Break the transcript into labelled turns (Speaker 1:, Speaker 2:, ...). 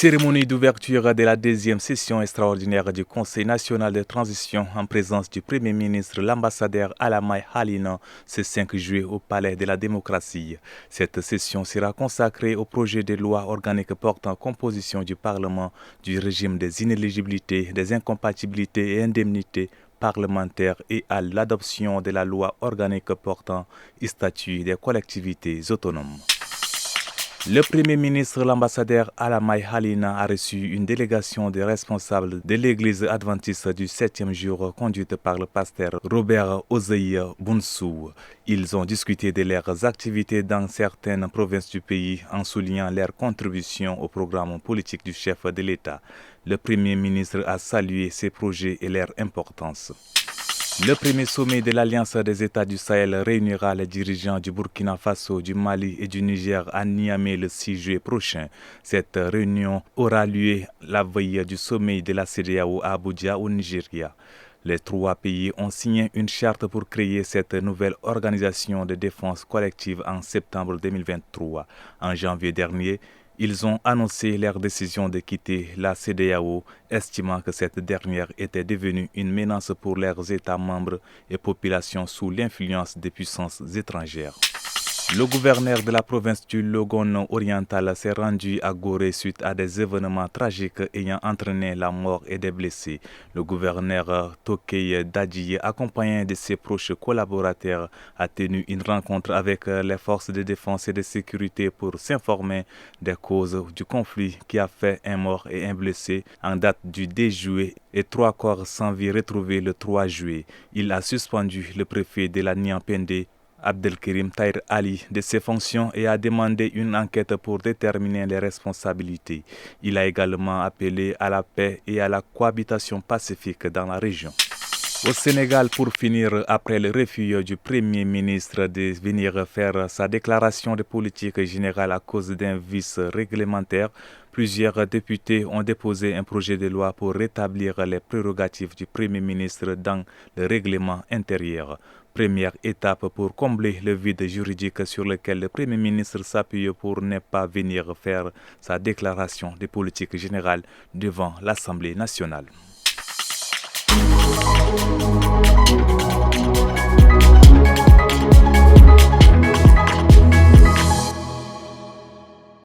Speaker 1: Cérémonie d'ouverture de la deuxième session extraordinaire du Conseil national de transition en présence du Premier ministre, l'ambassadeur Alamay Halina, ce 5 juillet au Palais de la démocratie. Cette session sera consacrée au projet de loi organique portant composition du Parlement, du régime des inéligibilités, des incompatibilités et indemnités parlementaires et à l'adoption de la loi organique portant statut des collectivités autonomes. Le Premier ministre, l'ambassadeur Alamay Halina, a reçu une délégation de responsables de l'Église adventiste du 7e jour conduite par le pasteur Robert Ozeï Bounsou. Ils ont discuté de leurs activités dans certaines provinces du pays en soulignant leur contribution au programme politique du chef de l'État. Le Premier ministre a salué ces projets et leur importance. Le premier sommet de l'Alliance des États du Sahel réunira les dirigeants du Burkina Faso, du Mali et du Niger à Niamey le 6 juillet prochain. Cette réunion aura lieu la veille du sommet de la CEDEAO à Abuja au Nigeria. Les trois pays ont signé une charte pour créer cette nouvelle organisation de défense collective en septembre 2023. En janvier dernier, ils ont annoncé leur décision de quitter la CEDEAO, estimant que cette dernière était devenue une menace pour leurs États membres et populations sous l'influence des puissances étrangères. Le gouverneur de la province du Logone oriental s'est rendu à Gorée suite à des événements tragiques ayant entraîné la mort et des blessés. Le gouverneur Tokey Dadji, accompagné de ses proches collaborateurs, a tenu une rencontre avec les forces de défense et de sécurité pour s'informer des causes du conflit qui a fait un mort et un blessé en date du 2 juillet et 3 corps sans vie retrouvés le 3 juillet. Il a suspendu le préfet de la Niampende, Abdelkerim Tahir Ali, de ses fonctions et a demandé une enquête pour déterminer les responsabilités. Il a également appelé à la paix et à la cohabitation pacifique dans la région. Au Sénégal, pour finir, après le refus du Premier ministre de venir faire sa déclaration de politique générale à cause d'un vice réglementaire, plusieurs députés ont déposé un projet de loi pour rétablir les prérogatives du Premier ministre dans le règlement intérieur. Première étape pour combler le vide juridique sur lequel le Premier ministre s'appuie pour ne pas venir faire sa déclaration de politique générale devant l'Assemblée nationale.